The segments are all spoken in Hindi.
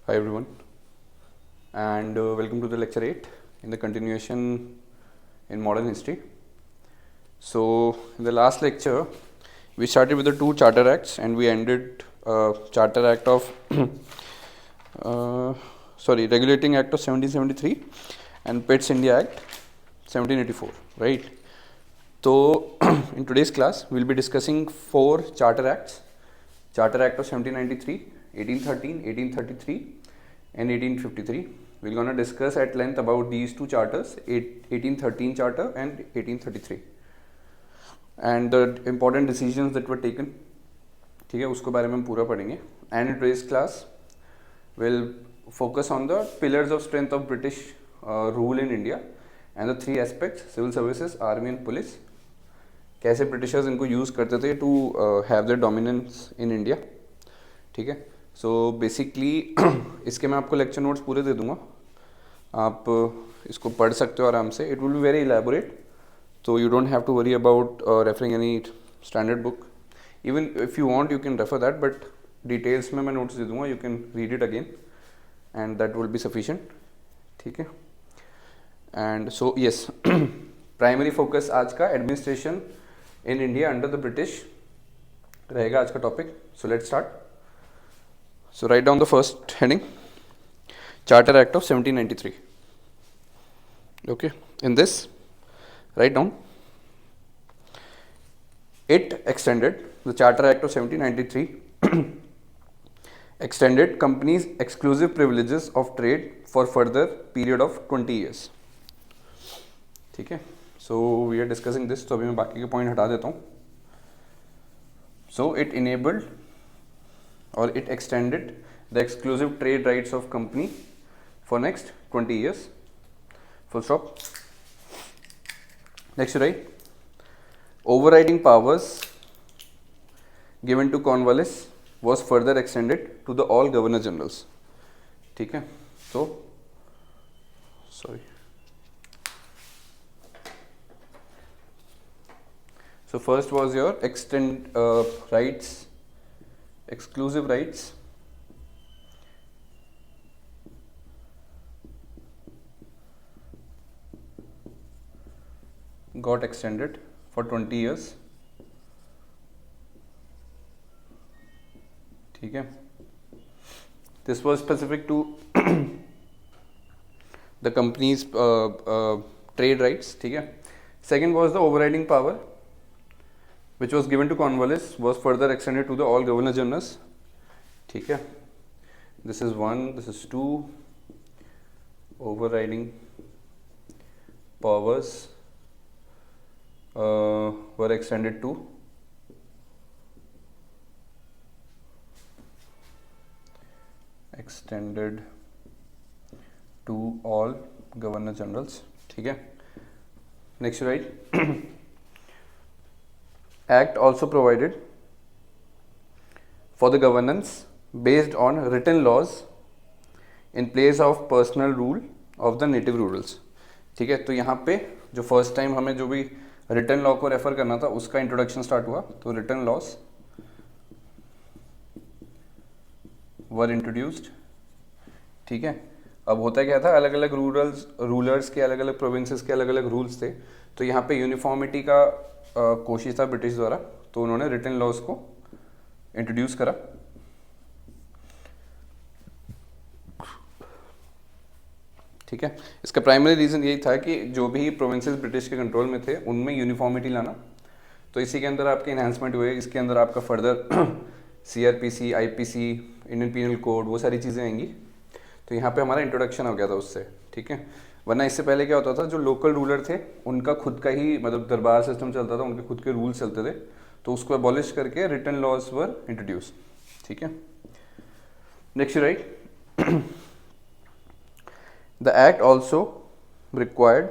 Hi everyone, and welcome to the lecture 8 in the continuation in modern history. So, in the last lecture, we started with the two Charter Acts and we ended Charter Act of Regulating Act of 1773 and Pitt's India Act 1784, right? So, in today's class, we'll be discussing four Charter Acts: Charter Act of 1793, 1813, 1833, and 1853. We're going to discuss at length about these two charters, 1813 Charter and 1833, and the important decisions that were taken. ठीक है, उसको बारे में हम पूरा पढ़ेंगे. And in today's class, we'll focus on the pillars of strength of British rule in India and the three aspects: civil services, army and police. कैसे ब्रिटिशर्स इनको यूज़ करते थे to have the dominance in India. ठीक है, सो बेसिकली इसके मैं आपको लेक्चर नोट्स पूरे दे दूंगा, आप इसको पढ़ सकते हो आराम से. It will be very elaborate, so you don't have to worry about referring any standard book. Even if you want, you can refer that, but details में मैं notes दे दूँगा, you can read it again and that will be sufficient. ठीक है, and so yes, primary focus आज का administration in India under the British रहेगा आज का topic. So let's start. So write down the first heading, Charter Act of 1793. Okay, in this write down, it extended, the Charter Act of 1793 extended companies exclusive privileges of trade for further period of 20 years. ठीक है, so we are discussing this, तो अभी मैं बाकी के पॉइंट हटा देता हूँ. So it enabled or it extended the exclusive trade rights of company for next 20 years. Full stop. Next you write, overriding powers given to Cornwallis was further extended to the all governor generals. ठीक है, so sorry. So first was your rights, exclusive rights got extended for 20 years. ठीक है, this was specific to the company's trade rights. ठीक है, second was the overriding power which was given to Cornwallis was further extended to the all governor generals. ठीक है, this is 1, this is 2, overriding powers were extended to all governor generals. ठीक है, next right. Act also provided for the governance based on written laws in place of personal rule of the native rurals. ठीक है, तो यहाँ पे जो फर्स्ट टाइम हमें जो भी रिटर्न लॉ को रेफर करना था उसका इंट्रोडक्शन स्टार्ट हुआ. तो रिटर्न लॉज वर इंट्रोड्यूस्ड. ठीक है, अब होता क्या था, अलग अलग रूलर्स के अलग अलग प्रोविंसेस के अलग अलग रूल्स थे, तो यहाँ पे यूनिफॉर्मिटी का कोशिश था ब्रिटिश द्वारा, तो उन्होंने रिटर्न लॉज को इंट्रोड्यूस करा. ठीक है, इसका प्राइमरी रीज़न यही था कि जो भी प्रोविंसेस ब्रिटिश के कंट्रोल में थे उनमें यूनिफॉर्मिटी लाना. तो इसी के अंदर आपके इन्हांसमेंट हुए, इसके अंदर आपका further CRPC, IPC, Indian penal code, वो सारी चीज़ें आएंगी. तो यहाँ पे हमारा इंट्रोडक्शन हो गया था उससे. ठीक है, वरना इससे पहले क्या होता था, जो लोकल रूलर थे उनका खुद का ही मतलब दरबार सिस्टम चलता था, उनके खुद के रूल्स चलते थे, तो उसको अबॉलिश करके रिटर्न लॉज वर इंट्रोड्यूस. ठीक है, next right, the act also required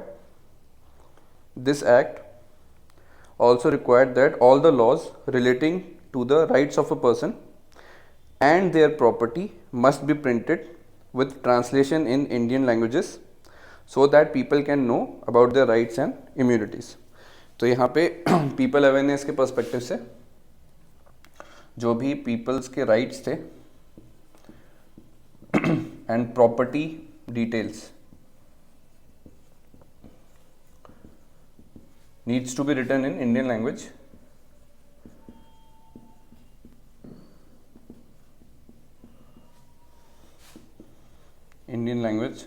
that all the laws relating to the rights of a person and their property must be printed with translation in Indian languages so that people can know about their rights and immunities. तो यहाँ पे पीपल अवेयरनेस के पर्सपेक्टिव से जो भी पीपल्स के राइट्स थे and property details needs to be written in Indian language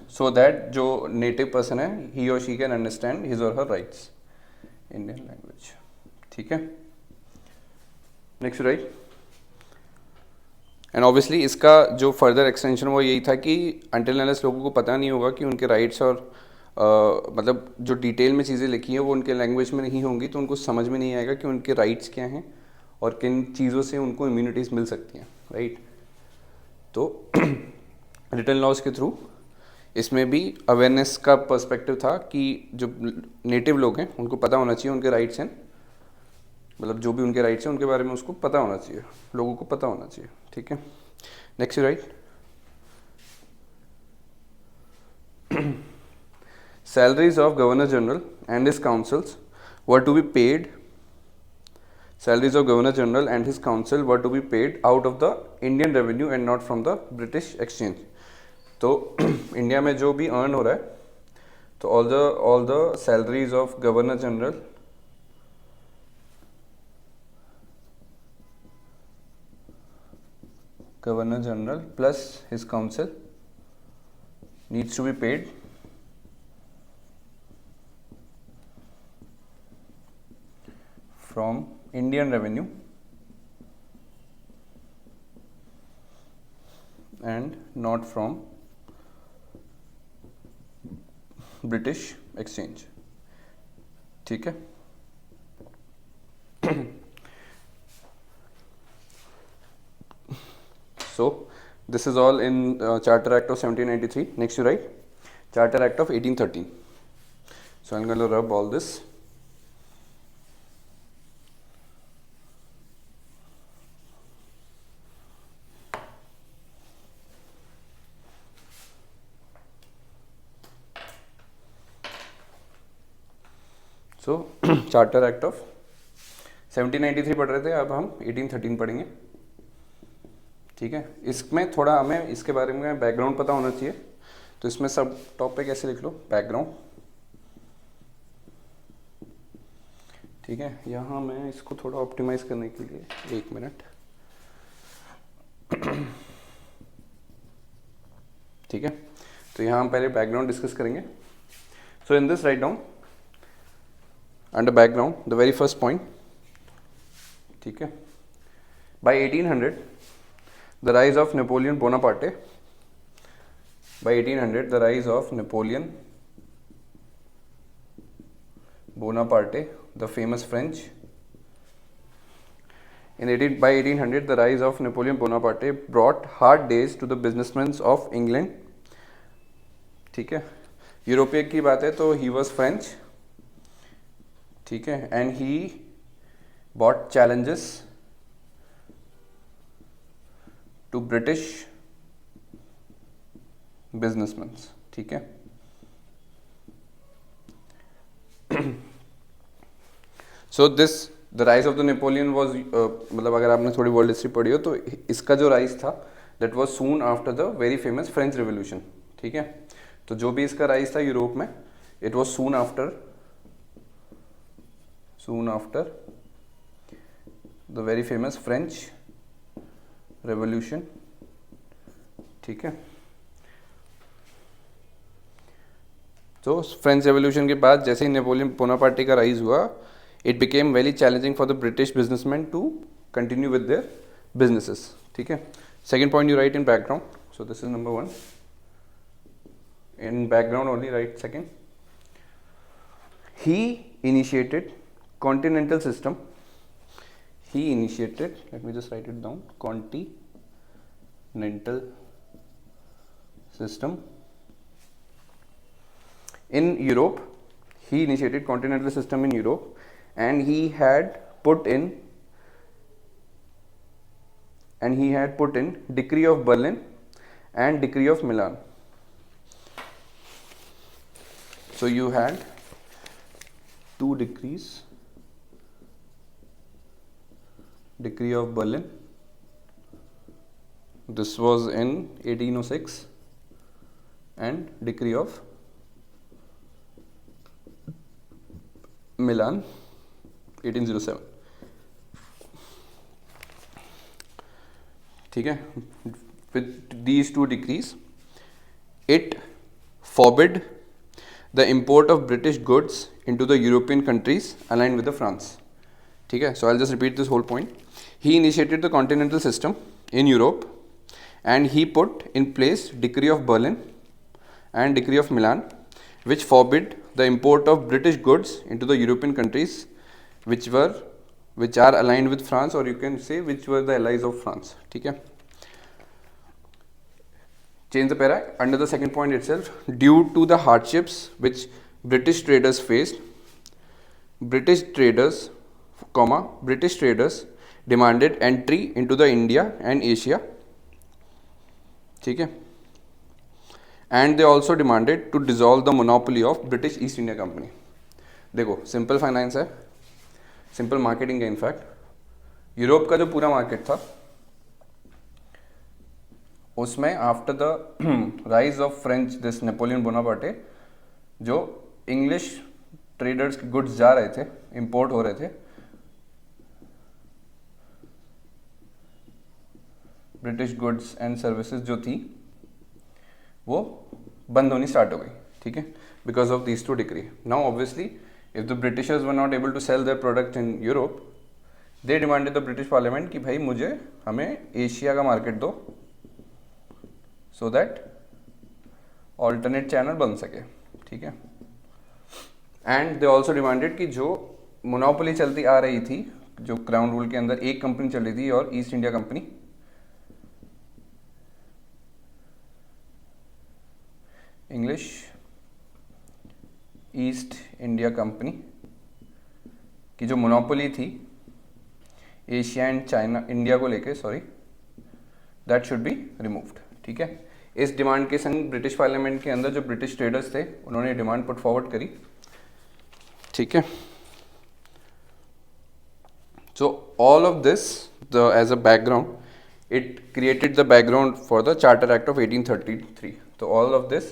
so that जो native person है he or she can understand his or her rights Indian language. ठीक है, नेक्स्ट राइट. एंड ऑब्वियसली इसका जो फर्दर एक्सटेंशन वो यही था कि अनटिल अनलेस लोगों को पता नहीं होगा कि उनके राइट्स और मतलब जो डिटेल में चीज़ें लिखी हैं वो उनके लैंग्वेज में नहीं होंगी तो उनको समझ में नहीं आएगा कि उनके राइट्स क्या हैं और किन चीज़ों से उनको इम्यूनिटीज़ मिल सकती हैं, राइट. तो रिटन लॉज के थ्रू इसमें भी अवेयरनेस का पर्सपेक्टिव था कि जो नेटिव लोग हैं उनको पता होना चाहिए उनके राइट्स हैं, मतलब जो भी उनके राइट्स हैं उनके बारे में उसको पता होना चाहिए, लोगों को पता होना चाहिए. ठीक है, next right. Salaries of Governor General and his councils were to be paid. Salaries of Governor General and his council were to be paid out of the Indian revenue and not from the British exchange. तो इंडिया में जो भी अर्न हो रहा है तो all the salaries of Governor General plus his council needs to be paid from Indian revenue and not from British exchange. ठीक है. So this is all in Charter Act of 1793. Next you write Charter Act of 1813. So I'm going to rub all this. So charter act of 1793 पढ़ रहे थे, अब हम 1813 पढ़ेंगे. ठीक है, इसमें थोड़ा हमें इसके बारे में बैकग्राउंड पता होना चाहिए. तो इसमें सब टॉपिक ऐसे लिख लो, बैकग्राउंड. ठीक है, यहाँ मैं इसको थोड़ा ऑप्टिमाइज करने के लिए 1 मिनट. ठीक है, तो यहाँ हम पहले बैकग्राउंड डिस्कस करेंगे. So in this write down under background the very first point. ठीक है, by 1800 the rise of Napoleon Bonaparte. By 1800 the rise of Napoleon Bonaparte, the famous French. By 1800 the rise of Napoleon Bonaparte brought hard days to the businessmen of England. ठीक है, यूरोपीय की बात है तो he was French. ठीक है, and he bought challenges to British businessmen. ठीक है, so this the rise of the Napoleon was, मतलब अगर आपने थोड़ी वर्ल्ड हिस्ट्री पढ़ी हो तो इसका जो राइज था that was soon after the very famous French revolution. ठीक है, तो जो भी इसका राइज था यूरोप में, it was soon after the very famous French Revolution. ठीक है, तो फ्रेंच रेवोल्यूशन के बाद जैसे ही नेपोलियन बोनापार्टी का राइज हुआ, it became very challenging for the British businessmen to continue with their businesses. ठीक है, second point you write in background. So this is number 1. In background only write second. He initiated continental system. He initiated, let me just write it down, continental system in Europe. He initiated continental system in Europe, and he had put in Decree of Berlin and Decree of Milan. So you had 2 decrees. Decree of Berlin, this was in 1806, and Decree of Milan 1807. ठीक है. With these two decrees, it forbid the import of British goods into the European countries aligned with the France. ठीक है. So I'll just repeat this whole point. He initiated the continental system in Europe, and he put in place Decree of Berlin and Decree of Milan, which forbid the import of British goods into the European countries which are aligned with France, or you can say which were the allies of France. ठीक है. Change the para. Under the second point itself, due to the hardships which British traders faced, British traders demanded entry into the India and Asia. ठीक है. And they also demanded to dissolve the monopoly of British East India Company. देखो, सिंपल फाइनेंस है, सिंपल मार्केटिंग है. इनफैक्ट यूरोप का जो पूरा मार्केट था, उसमें after the rise of French this Napoleon Bonaparte, जो इंग्लिश ट्रेडर्स के गुड्स जा रहे थे, इंपोर्ट हो रहे थे, ब्रिटिश गुड्स एंड सर्विसेज जो थी वो बंद होनी स्टार्ट हो गई. ठीक है. Because of these two decree. Now obviously if the Britishers were not able to sell their product in Europe, they demanded the British parliament कि भाई हमें एशिया का मार्केट दो, सो दैट ऑल्टरनेट चैनल बन सके. ठीक है. एंड दे ऑल्सो डिमांडेड कि जो मोनोपोली चलती आ रही थी, जो क्राउन रूल के अंदर एक कंपनी चल रही थी और east India company, English east India company की जो मोनोपोली थी एशिया एंड चाइना, इंडिया को लेके, sorry, that should be removed. ठीक है. इस डिमांड के संग ब्रिटिश पार्लियामेंट के अंदर जो ब्रिटिश ट्रेडर्स थे, उन्होंने डिमांड पुट फॉरवर्ड करी. ठीक है. So all of this as a background, it created the background for the charter act of 1833. तो all of this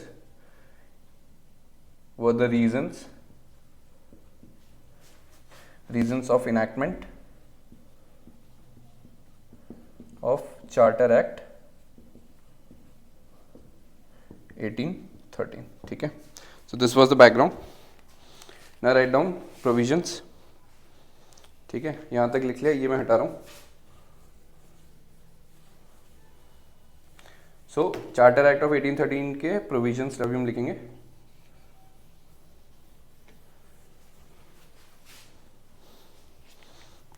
were the reasons of enactment of Charter Act 1813. ठीक है. So this was the background. Now write down provisions. ठीक है. यहाँ तक लिख लिया, ये मैं हटा रहा हूँ. So Charter Act of 1813 के provisions अभी हम लिखेंगे.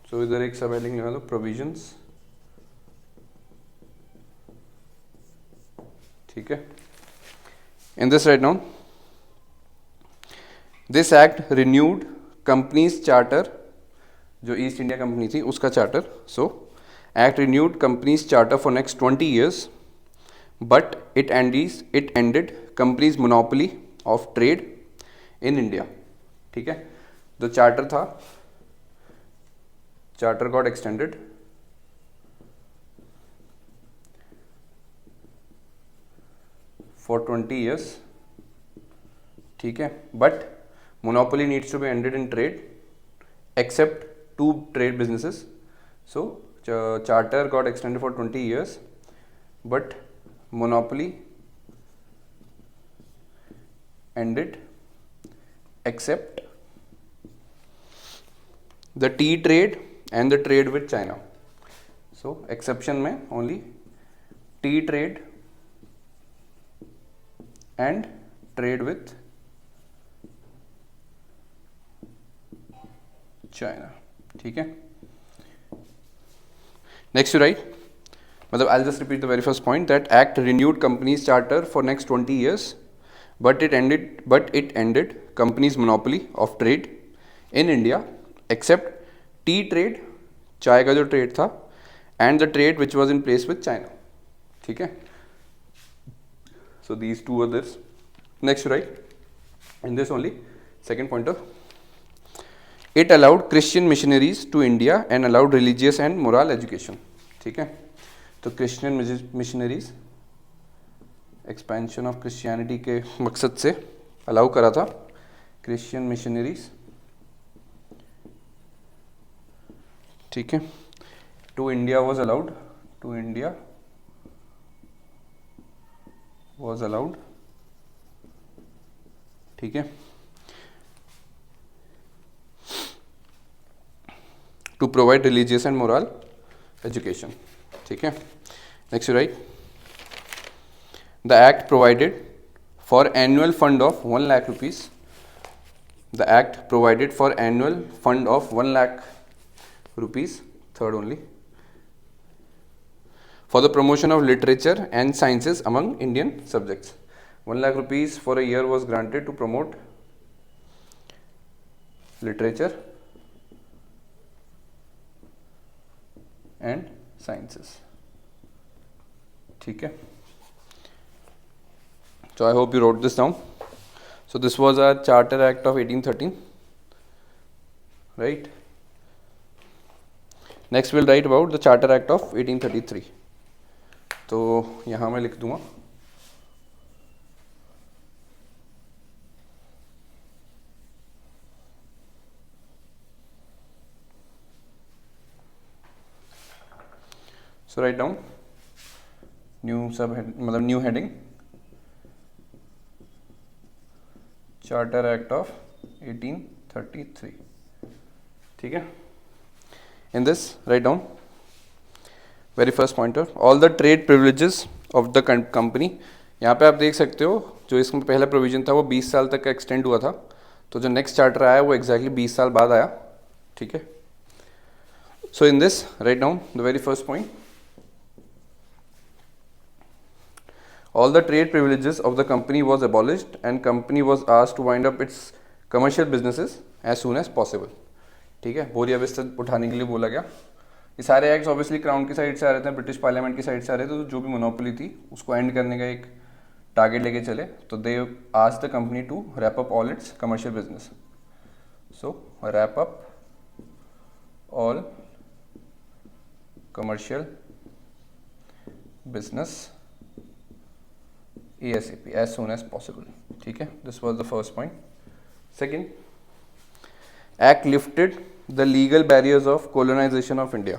सो इधर एक सब हेडिंग लगा दो, प्रोविजंस. ठीक है. इन this write down, this act renewed companies charter, जो ईस्ट इंडिया कंपनी थी उसका charter. So act renewed companies charter for next 20 years, but it ended companies monopoly of trade in India. ठीक है. जो चार्टर था, charter got extended for 20 years. ठीक है. But monopoly needs to be ended in trade except 2 trade businesses. So charter got extended for 20 years, but monopoly ended except the tea trade and the trade with China. So exception में only tea trade and trade with China. ठीक है. Next you write, मतलब I'll just repeat the very first point, that act renewed company's charter for next 20 years, but it ended company's monopoly of trade in India except tea trade, चाय का जो ट्रेड था, and the trade which was in place with China. ठीक है. So these two are this. Next right, in this only second pointer, it allowed Christian missionaries to India and allowed religious and moral education. ठीक है. तो Christian missionaries expansion of Christianity के मकसद से अलाउ करा था क्रिश्चियन मिशनरीज, ठीक है, to India was allowed, to India was allowed, ठीक है, to provide religious and moral education, ठीक है. Next you write, the act provided for annual fund of 1 lakh rupees, the act provided for annual fund of 1 lakh rupees, third only, for the promotion of literature and sciences among Indian subjects. 1 lakh rupees for a year was granted to promote literature and sciences. ठीक है. So I hope you wrote this down. So this was our Charter Act of 1813, right? Next we'll write about the Charter Act of 1833. तो यहाँ मैं लिख दूँगा सो राइट डाउन न्यू सब मतलब new heading charter act of 1833, ठीक है. इन this write down very first pointer, all the trade privileges of the company. यहाँ पे आप देख सकते हो जो इसमें पहला प्रोविजन था वो 20 साल तक का एक्सटेंड हुआ था, तो जो नेक्स्ट चार्टर आया वो एग्जैक्टली 20 साल बाद आया, ठीक है. So in this write down the very first point, all the trade privileges of the company was abolished and company was asked to wind up its commercial businesses as soon as possible, ठीक है. बोरिया बिस्तर उठाने के लिए बोला गया. ये सारे एक्ट्स ऑब्वियसली क्राउन की साइड से आ रहे थे, ब्रिटिश पार्लियामेंट की साइड से आ रहे थे, तो जो भी मोनोपोली थी उसको एंड करने का एक टारगेट लेके चले. तो they asked the company to wrap up all its commercial business. So wrap up all commercial business ASAP, as soon as possible, ठीक है. This was the first point. Second, act lifted the legal barriers of colonisation of India,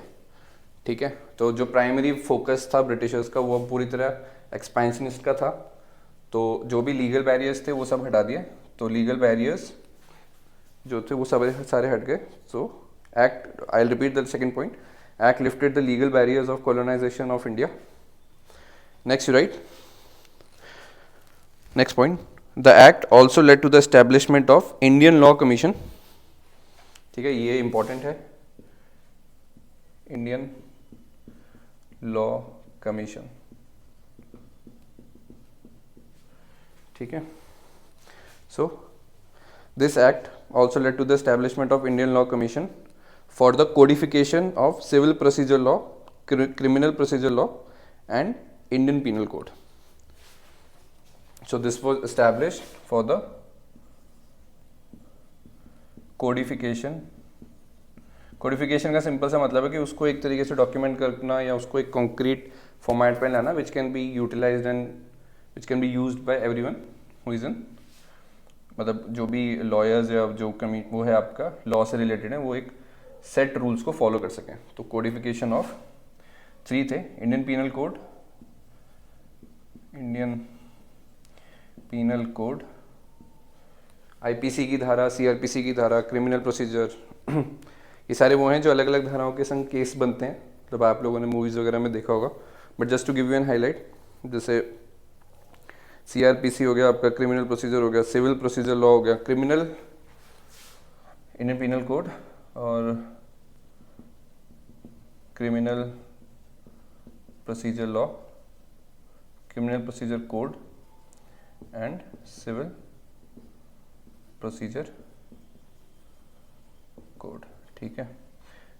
ठीक है. तो जो प्राइमरी फोकस था ब्रिटिशर्स का वो पूरी तरह एक्सपेंशनिस्ट का था, तो जो भी लीगल बैरियर्स थे वो सब हटा दिए. तो लीगल बैरियर्स जो थे वो सब सारे हट गए. So act, I will repeat the second point, act lifted the legal barriers of colonisation of India. Next you write, next point, the act also led to the establishment of Indian Law Commission, ठीक है. ये important है, Indian Law Commission, ठीक है. So this act also led to the establishment of Indian Law Commission for the codification of civil procedure law, criminal procedure law and Indian Penal Code. So this was established for the codification. Codification का सिंपल सा मतलब है कि उसको एक तरीके से डॉक्यूमेंट करना या उसको एक कॉन्क्रीट फॉर्मेट पे लाना, which can be utilised and which can be used by everyone who is in, मतलब जो भी लॉयर्स या जो वो है आपका लॉ से रिलेटेड है वो एक सेट रूल्स को फॉलो कर सकें. तो कोडिफिकेशन ऑफ 3 थे, Indian penal code, Indian penal code, IPC की धारा, सीआरपीसी की धारा, क्रिमिनल प्रोसीजर, ये सारे वो हैं जो अलग अलग धाराओं के संग केस बनते हैं, जब आप लोगों ने मूवीज़ वगैरह में देखा होगा. But just to give you an highlight, जैसे सीआरपीसी हो गया आपका, क्रिमिनल प्रोसीजर हो गया, सिविल प्रोसीजर लॉ हो गया, क्रिमिनल इंडियन पीनल कोड और criminal procedure law, criminal procedure code and civil procedure code, ठीक है.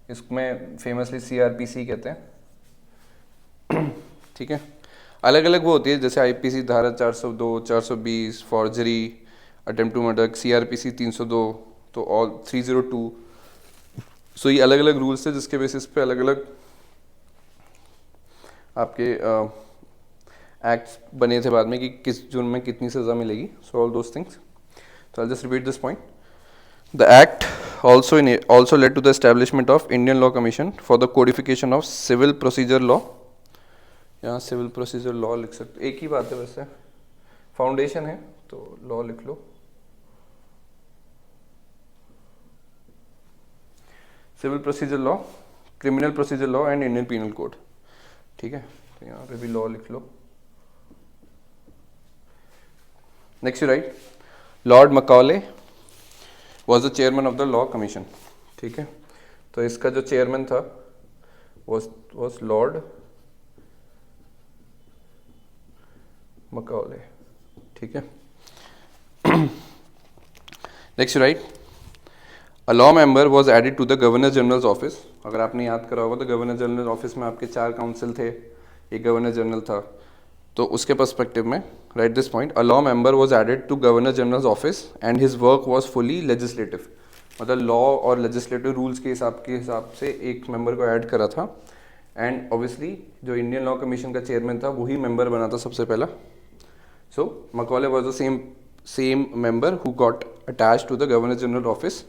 इसमें फेमसली सीआरपीसी कहते हैं, ठीक है. अलग अलग वो होती है, जैसे आईपीसी धारा 402, 420 forgery, attempt to murder, CrPC 302, तो ऑल 302. सो ये अलग अलग रूल्स है जिसके बेसिस पे अलग अलग आपके एक्ट्स बने थे बाद में कि किस जुर्म में कितनी सज़ा मिलेगी. So all those things. So I'll just repeat this point. The act also led to the establishment of Indian Law Commission for the codification of civil procedure law. यहाँ सिविल प्रोसीजर लॉ लिख सकते, एक ही बात है वैसे, फाउंडेशन है तो लॉ लिख लो. Civil procedure law, criminal procedure law and Indian penal code. ठीक है, तो यहाँ पे भी लॉ लिख लो. Next you write, lord Macaulay was the chairman of the law commission. ठीक है, तो इसका जो चेयरमैन था वॉज लॉर्ड मकॉले. ठीक है, next right, a law member was added to the governor general's office. अगर आपने याद करा होगा तो गवर्नर जनरल ऑफिस में आपके 4 काउंसिल थे, एक गवर्नर जनरल था. तो उसके पर्सपेक्टिव में write this point, a law member was added to governor general's office and his work was fully legislative. मतलब लॉ और लेजिस्लेटिव रूल्स के हिसाब से एक मेंबर को ऐड करा था. एंड ऑब्वियसली जो इंडियन लॉ कमीशन का चेयरमैन था वही मेंबर बना था सबसे पहला. So Macaulay was the same member who got attached to the governor general office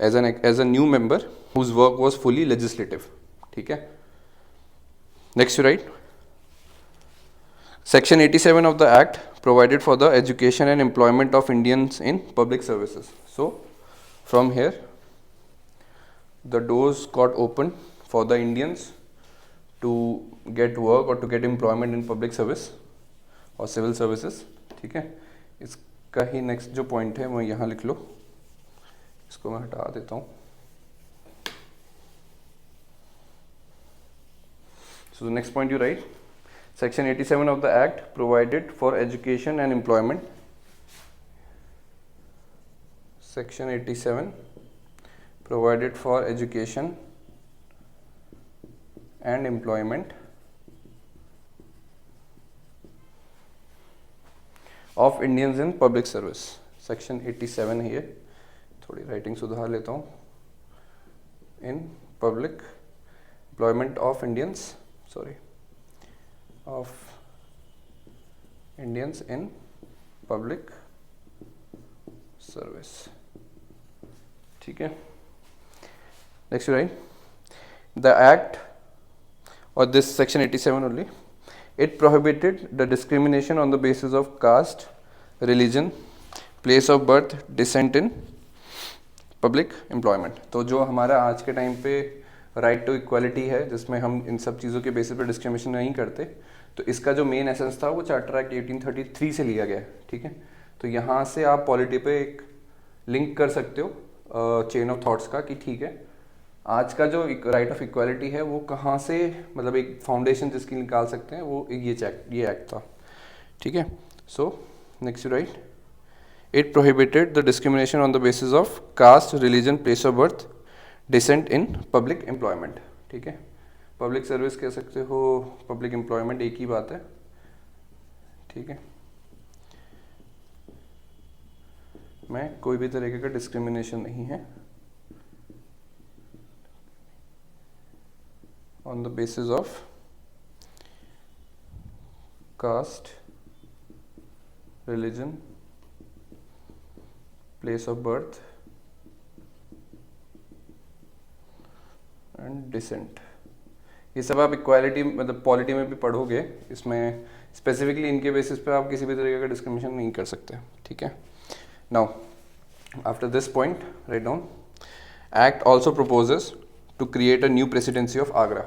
as a new member whose work was fully legislative. ठीक है, next you right, Section 87 of the Act provided for the education and employment of Indians in public services. So, from here, the doors got opened for the Indians to get work or to get employment in public service or civil services. ठीक है, इसका ही next जो point है वो यहाँ लिख लो, इसको मैं हटा देता हूँ. So the next point you write, Section 87 of the Act provided for education and employment. Section 87 provided for education and employment of Indians in public service. Section 87 है ये, थोड़ी राइटिंग सुधार लेता हूँ. In public employment of Indians, of Indians in public service. ठीक है, next right, the act or this section 87 only, it prohibited the discrimination on the basis of caste, religion, place of birth, descent in public employment. तो जो हमारा आज के टाइम पे राइट टू इक्वालिटी है, जिसमें हम इन सब चीज़ों के बेसिस पे डिस्क्रिमिनेशन नहीं करते, तो इसका जो मेन एसेंस था वो चार्टर एक्ट 1833 से लिया गया. ठीक है, तो यहाँ से आप पॉलिटी पे एक लिंक कर सकते हो चेन ऑफ थॉट्स का कि ठीक है, आज का जो राइट ऑफ इक्वालिटी है वो कहाँ से, मतलब एक फाउंडेशन जिसकी निकाल सकते हैं वो ये एक्ट था. ठीक है, so next you write, it prohibited the discrimination on the basis of caste, religion, place of birth, descent in public employment. ठीक है, पब्लिक सर्विस कह सकते हो, पब्लिक एम्प्लॉयमेंट एक ही बात है. ठीक है, में कोई भी तरीके का डिस्क्रिमिनेशन नहीं है on the basis of caste, religion, place of birth and descent. ये सब आप इक्वालिटी मतलब पॉलिटी में भी पढ़ोगे, इसमें स्पेसिफिकली इनके बेसिस पे आप किसी भी तरीके का डिस्क्रिमिनेशन नहीं कर सकते. ठीक है, now after this point write down, act also proposes to create a new presidency of Agra.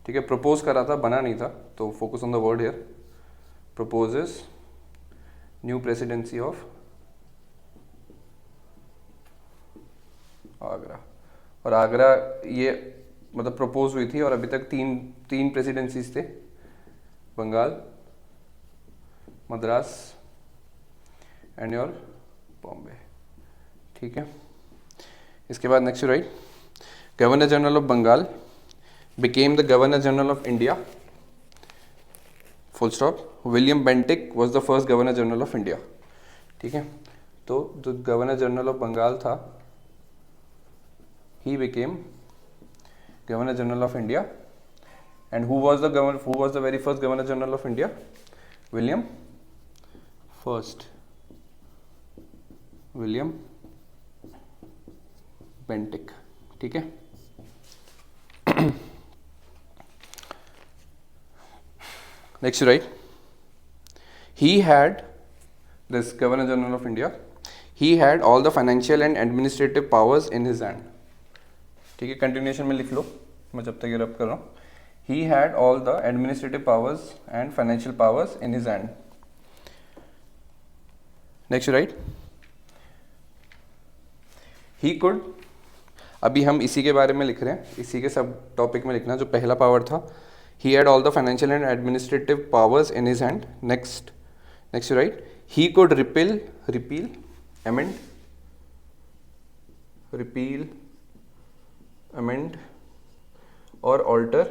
ठीक है, प्रपोज करा था, बना नहीं था, तो focus on the word here. Proposes new presidency of Agra. और आगरा ये मतलब प्रपोज हुई थी और अभी तक तीन प्रेसिडेंसीज थे, बंगाल, मद्रास एंड योर बॉम्बे. ठीक है, इसके बाद next right, governor general of Bengal became the governor general of India, full stop. William Bentinck was the first governor general of India. ठीक है, तो जो गवर्नर जनरल ऑफ बंगाल था, he became Governor General of India And who was the very first Governor General of India? William Bentinck. ठीक है. Next you write, he had, this Governor General of India, he had all the financial and administrative powers in his hand. ठीक है, continuation में लिख लो, मैं जब तक ये रब कर रहा हूँ. He had all the administrative powers and financial powers in his hand. Next you write, he could, अभी हम इसी के बारे में लिख रहे हैं, इसी के सब टॉपिक में लिखना. जो पहला पावर था, he had all the financial and administrative powers in his hand. Next you write, he could repeal, amend or alter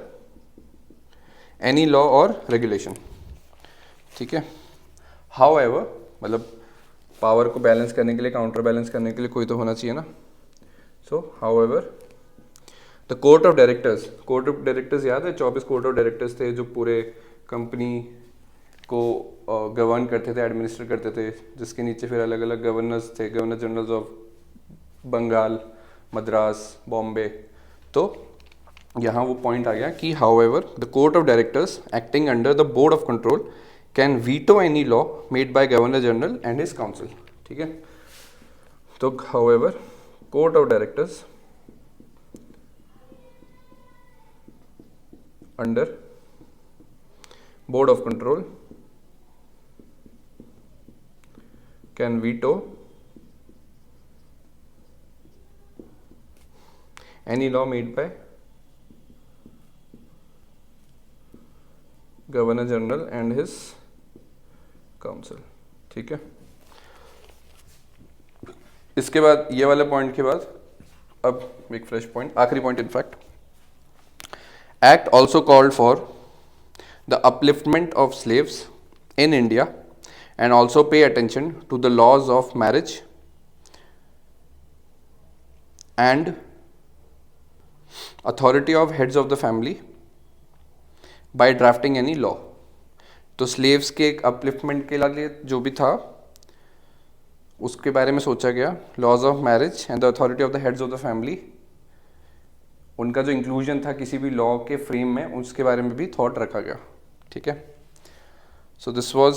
any law or regulation. ठीक है. However, मतलब पावर को बैलेंस करने के लिए, काउंटर बैलेंस करने के लिए कोई तो होना चाहिए ना. So, however, the court of directors याद है, 24 कोर्ट ऑफ डायरेक्टर्स थे जो पूरे कंपनी को गवर्न करते थे, एडमिनिस्टर करते थे, जिसके नीचे फिर अलग अलग गवर्नर्स थे, governor generals of Bengal, Madras, Bombay. तो यहाँ वो पॉइंट आ गया कि however, the court of directors acting under the board of control can veto any law made by governor general and his council. ठीक है. तो however, court of directors under board of control can veto any law made by governor general and his council. ठीक है. इसके बाद ये वाले पॉइंट के बाद अब एक फ्रेश पॉइंट, आखिरी point in fact. Act also called for the upliftment of slaves in India and also pay attention to the laws of marriage and authority of heads of the family by drafting any law. तो slaves के एक upliftment के लिए जो भी था उसके बारे में सोचा गया. laws of marriage and the authority of the heads of the family, उनका जो इंक्लूजन था किसी भी लॉ के फ्रेम में, उसके बारे में भी थॉट रखा गया. ठीक है. So this was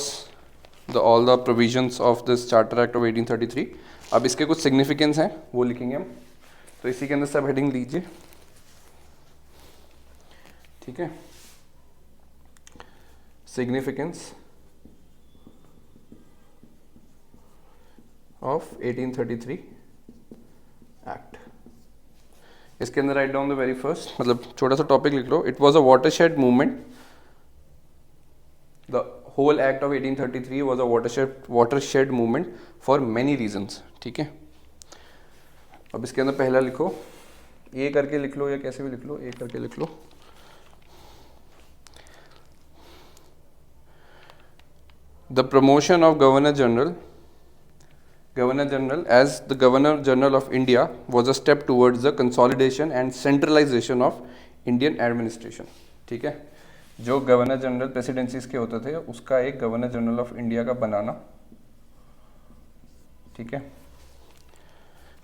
the all the provisions of this charter act of 1833. अब इसके कुछ सिग्निफिकेंस हैं, वो लिखेंगे हम. तो इसी के अंदर सब हेडिंग लीजिए. ठीक है. Significance of 1833 act. इसके अंदर write down the very first, मतलब छोटा सा टॉपिक लिख लो. It was a watershed movement. The whole act of 1833 was a watershed movement for many reasons. ठीक है. अब इसके अंदर पहला लिखो, ए करके लिख लो या कैसे भी लिख लो, ए करके लिख लो. The promotion of governor general as the Governor General of India was a step towards the consolidation and centralization of Indian administration. ठीक है. जो गवर्नर जनरल प्रेसिडेंसीज के होते थे उसका एक गवर्नर जनरल ऑफ इंडिया का बनाना, ठीक है,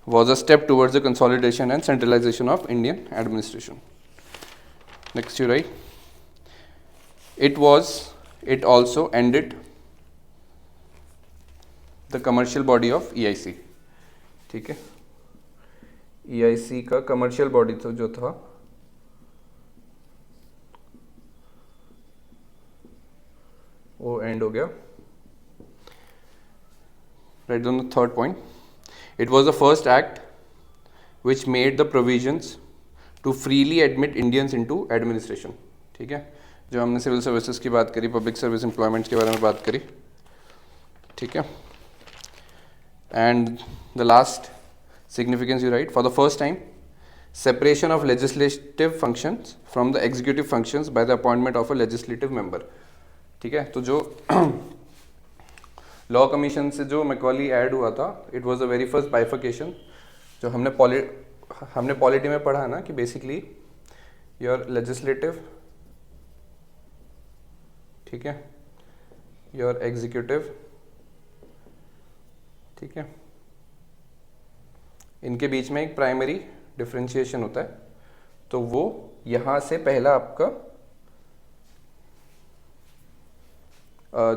was a step towards the consolidation and centralization of Indian administration. Next you write, it also ended the commercial body of EIC. ठीक है. EIC का कमर्शियल बॉडी तो जो था वो एंड हो गया. Write down the third point. It was the first act which made the provisions to freely admit Indians into administration. ठीक है. जो हमने सिविल सर्विसेज की बात करी, पब्लिक सर्विस एम्प्लॉयमेंट के बारे में बात करी. ठीक है. And the last significance you write, for the first time, separation of legislative functions from the executive functions by the appointment of a legislative member. ठीक है. तो जो लॉ कमीशन से जो मैकॉली ऐड हुआ था, it was the very first bifurcation. जो हमने पॉलिटी में पढ़ा ना कि बेसिकली योर लेजिस्लेटिव ठीक है, योर एग्जीक्यूटिव, ठीक है, इनके बीच में एक प्राइमरी डिफरेंशिएशन होता है, तो वो यहाँ से पहला आपका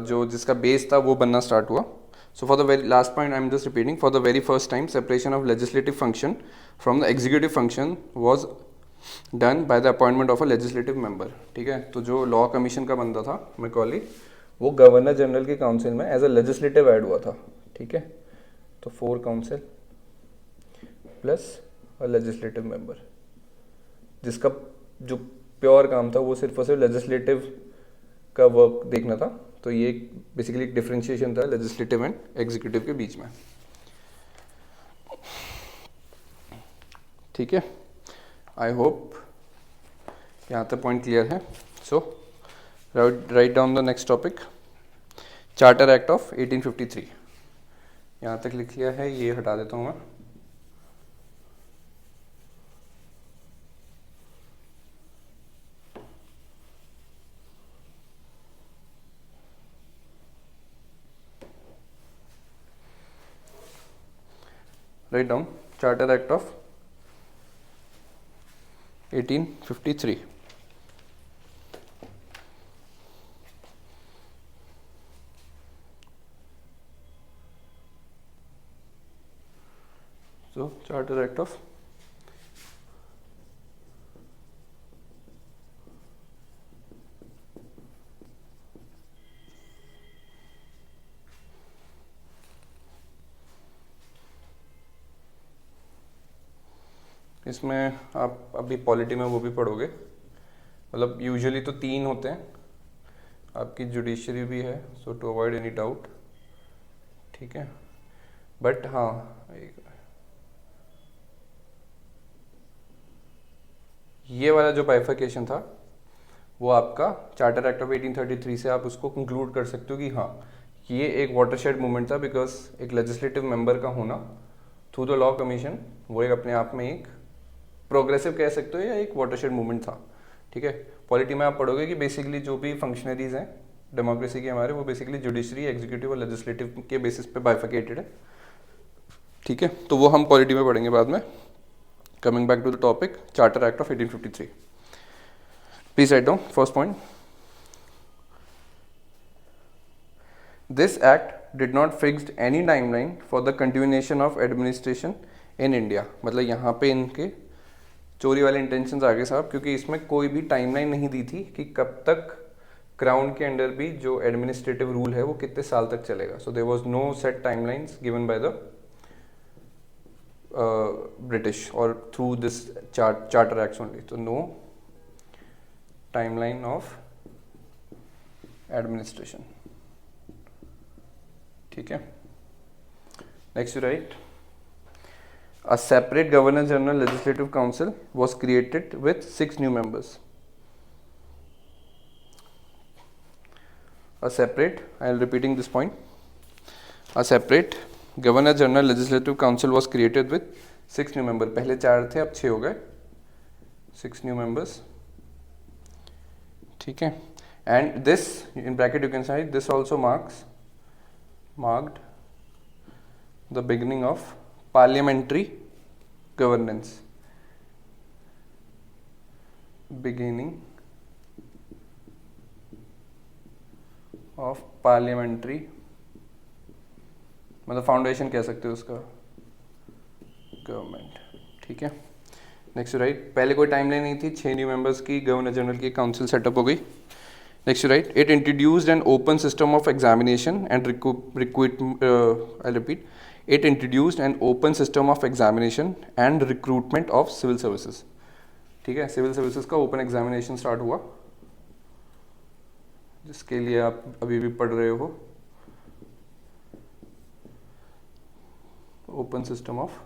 जो जिसका बेस था वो बनना स्टार्ट हुआ. So for the very last point, I am just repeating. For the very first time, separation of legislative function from the executive function was done by the appointment of a legislative member. ठीक है, तो जो लॉ कमीशन का बंदा था मैकॉली, वो गवर्नर जनरल की काउंसिल में एज अ लेजिस्लेटिव ऐड हुआ था. ठीक है, तो 4 काउंसिल प्लस अ लेजिस्लेटिव मेंबर, जिसका जो प्योर काम था वो सिर्फ और सिर्फ लेजिस्लेटिव का वर्क देखना था. तो ये बेसिकली एक डिफरेंशिएशन था लेजिस्लेटिव एंड एग्जीक्यूटिव के बीच में. ठीक है, आई होप यहाँ तक पॉइंट क्लियर है. So write down the next topic, charter act of 1853. यहाँ तक लिख लिया है, ये हटा देता हूँ मैं. Write down Charter Act of 1853. So Charter Act of इसमें आप अभी पॉलिटी में वो भी पढ़ोगे, मतलब यूजुअली तो 3 होते हैं. आपकी जुडिशरी भी है, सो टू अवॉइड एनी डाउट. ठीक है, बट हाँ ये वाला जो बाइफर्केशन था वो आपका चार्टर एक्ट ऑफ 1833 से आप उसको कंक्लूड कर सकते हो कि हाँ ये एक वाटरशेड मूवमेंट था, बिकॉज एक लेजिस्लेटिव मेंबर का होना थ्रू द लॉ कमीशन वो एक अपने आप में एक प्रोग्रेसिव कह सकते हो या एक वाटरशेड मूवमेंट था. ठीक है, पॉलिटी में आप पढ़ोगे कि बेसिकली जो भी फंक्शनरीज हैं डेमोक्रेसी के हमारे, वो बेसिकली जुडिशरी, एग्जीक्यूटिव और लेजिस्लेटिव के बेसिस पे बाइफर्केटेड है. ठीक है, तो वो हम पॉलिटी में पढ़ेंगे बाद में. Coming back to the topic, charter act of 1853. Please write down first point. This act did not fixed any timeline for the continuation of administration in India. मतलब यहाँ पे इनके चोरी वाले इंटेंशंस आ गए साहब, क्योंकि इसमें कोई भी टाइमलाइन नहीं दी थी कि कब तक क्राउन के अंडर भी जो एडमिनिस्ट्रेटिव रूल है वो कितने साल तक चलेगा. So there was no set timelines given by the British और through this charter acts only. तो नो टाइमलाइन ऑफ एडमिनिस्ट्रेशन. ठीक है, next you write, a separate Governor General Legislative Council was created with 6 new members. A separate, I am repeating this point, a separate Governor General Legislative Council was created with 6 new members. पहले 4 थे, अब 6 हो गए, 6 new members. ठीक है, and this in bracket you can say this also marked the beginning of parliamentary governance. Beginning of parliamentary, मतलब फाउंडेशन कह सकते हो उसका, गवर्नमेंट. ठीक है, नेक्स्ट राइट, पहले कोई टाइमलाइन नहीं थी, 6 न्यू मेंबर्स की गवर्नर जनरल की काउंसिल सेटअप हो गई. Next right, it introduced an open system of examination and I repeat, it introduced an open system of examination and recruitment of civil services. ठीक है, सिविल सर्विसेज का ओपन एग्जामिनेशन स्टार्ट हुआ, जिसके लिए आप अभी भी पढ़ रहे हो. Open system of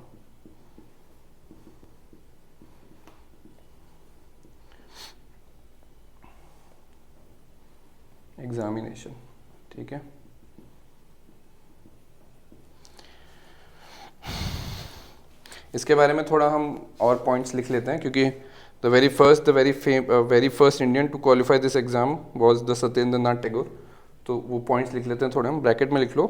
examination. ठीक है, इसके बारे में थोड़ा हम और पॉइंट्स लिख लेते हैं, क्योंकि very first Indian to qualify this exam was the Satyendra Nath Tagore. तो वो पॉइंट्स लिख लेते हैं थोड़े हम, ब्रैकेट में लिख लो.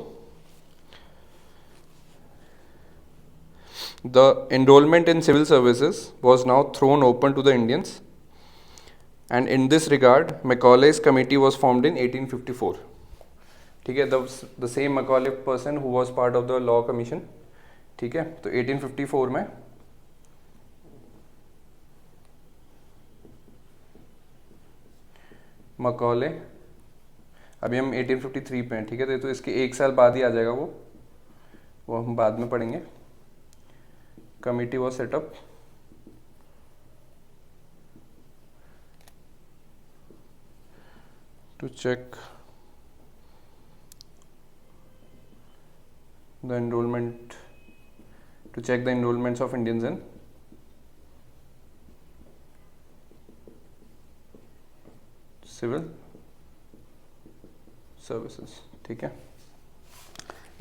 The enrollment in civil services was now thrown open to the Indians, and in this regard Macaulay's committee was formed in 1854. ठीक है, the same Macaulay person who was part of the law commission. ठीक है, तो 1854 में मकॉले, अभी हम 1853 पे हैं. ठीक है, तो इसके एक साल बाद ही आ जाएगा वो हम बाद में पढ़ेंगे. Committee was set up to check the enrollments of Indians in civil services. ठीक है,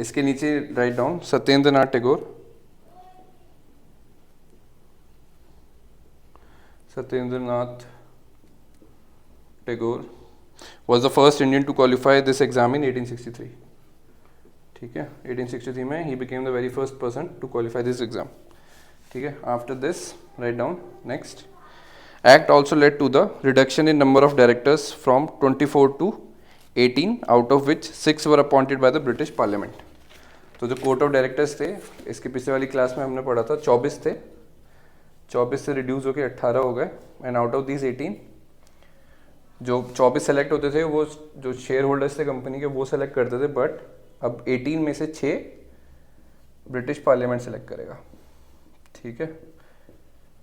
इसके नीचे write down Satyendra Nath Tagore. Satyendra Nath Tagore was the first Indian to qualify this exam in 1863. ठीक है, 1863 में he became the very first person to qualify this exam. ठीक है, after this write down next. Act also led to the reduction in number of directors from 24 to 18, out of which 6 were appointed by the British Parliament. तो जो कोर्ट ऑफ डायरेक्टर्स थे, इसके पिछले वाली क्लास में हमने पढ़ा था 24 थे, 24 से रिड्यूस होकर 18 हो गए. एंड आउट ऑफ दिस 18 जो 24 सेलेक्ट होते थे वो जो शेयर होल्डर्स थे कंपनी के वो सेलेक्ट करते थे, बट अब 18 में से 6 ब्रिटिश पार्लियामेंट सेलेक्ट करेगा. ठीक है,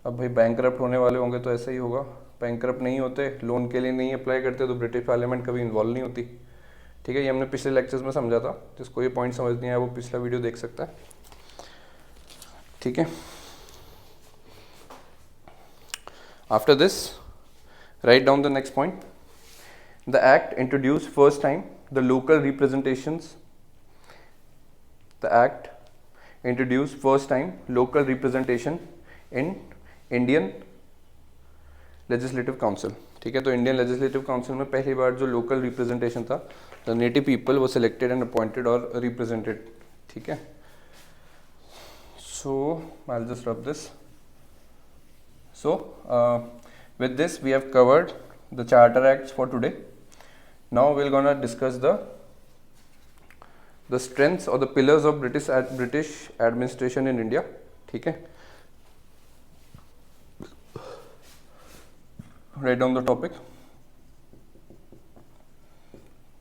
अब भाई बैंकरप्ट होने वाले होंगे तो ऐसा ही होगा. बैंकरप्ट नहीं होते, लोन के लिए नहीं अप्लाई करते, तो ब्रिटिश पार्लियामेंट कभी इन्वॉल्व नहीं होती. ठीक है, ये हमने पिछले लेक्चर्स में समझा था. जिसको ये पॉइंट समझ नहीं आया वो पिछला वीडियो देख सकता है. ठीक है, after this write down the next point. The act introduced first time the local representations. The act introduced first time local representation in Indian Legislative Council. ठीक है, तो इंडियन लेजिस्लेटिव काउंसिल में पहली बार जो लोकल रिप्रेजेंटेशन था, द नेटिव पीपल वो सिलेक्टेड एंड अपॉइंटेड और रिप्रेजेंटेड. ठीक है, so I will just rub this. So with this we have covered the charter acts for today. Now we're gonna discuss the strengths or the pillars of British administration in India. ठीक है, write down the topic.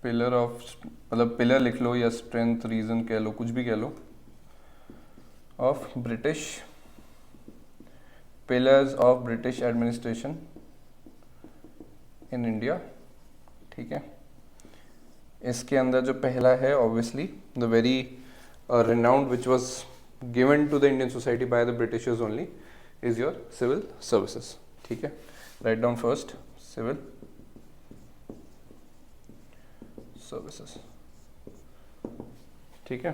Pillar of मतलब पिलर लिख लो या स्ट्रेंथ रीजन कह लो, कुछ भी कह लो, of British Pillars of British administration in India. ठीक है, इसके अंदर जो पहला है obviously the very renowned which was given to the Indian society by the Britishers only is your civil services. ठीक है, write down first civil services. ठीक है,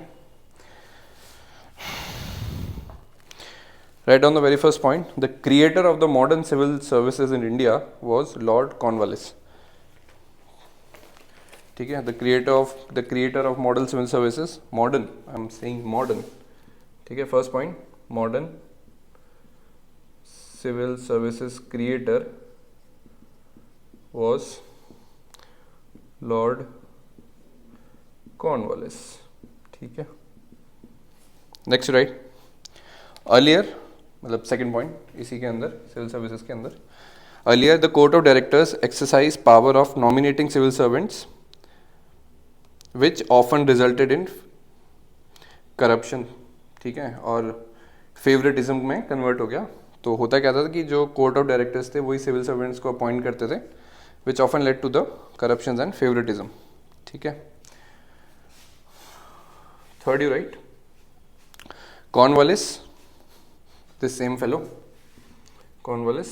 write down the very first point. The creator of the modern civil services in India was Lord Cornwallis. ठीक है, the creator of modern civil services, modern, I'm saying modern. ठीक है, first point, modern civil services creator was Lord Cornwallis. ठीक है, next right. Earlier मतलब सेकेंड पॉइंट इसी के अंदर सिविल सर्विसेज के अंदर, earlier the court of directors exercise power of nominating civil servants which often resulted in corruption. ठीक है, और फेवरेटिज्म में कन्वर्ट हो गया. तो होता क्या था कि जो कोर्ट ऑफ डायरेक्टर्स थे वही सिविल सर्वेंट्स को अपॉइंट करते थे, which often led to the corruption and favouritism. ठीक है, third you write, Cornwallis, this same fellow Cornwallis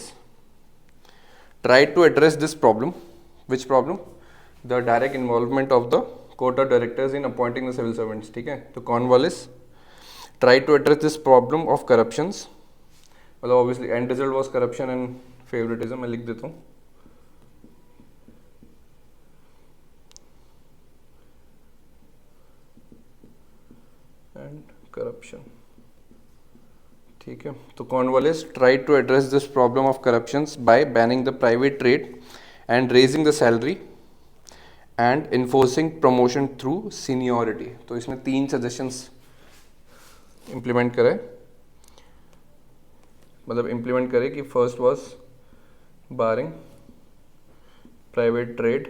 tried to address this problem. Which problem? The direct involvement of the court of directors in appointing the civil servants. ठीक है, तो Cornwallis tried to address this problem of corruptions. Well, obviously end result was corruption and favouritism मैं लिख देता हूँ, एंड करप्शन। ठीक है, तो Cornwallis tried to address this problem of corruptions by banning the private trade and raising the salary and enforcing promotion through seniority. तो इसने 3 सजेशंस इम्प्लीमेंट करे, मतलब इम्प्लीमेंट करे कि first was barring private trade,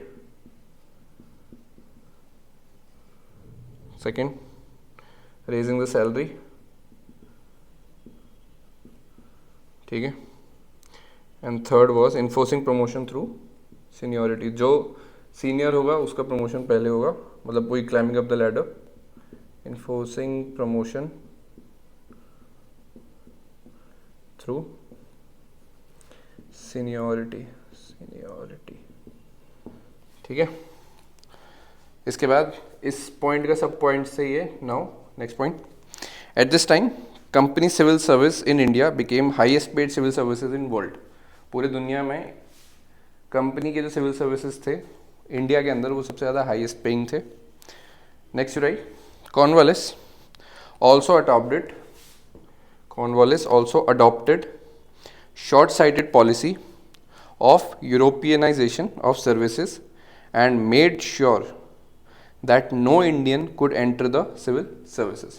second raising the salary, ठीक है, and third was enforcing promotion through seniority. जो सीनियर होगा उसका प्रमोशन पहले होगा, मतलब वही climbing up the ladder, enforcing promotion through seniority. ठीक है, इसके बाद इस पॉइंट का सब पॉइंट से ये now next point, at this time company civil service in India became highest paid civil services in world. पूरे दुनिया में कंपनी के जो सिविल सर्विसेज थे इंडिया के अंदर वो सबसे ज़्यादा हाईएस्ट पेइंग थे। Next you write, Cornwallis also adopted short-sighted policy of Europeanization of services and made sure that no Indian could enter the civil services।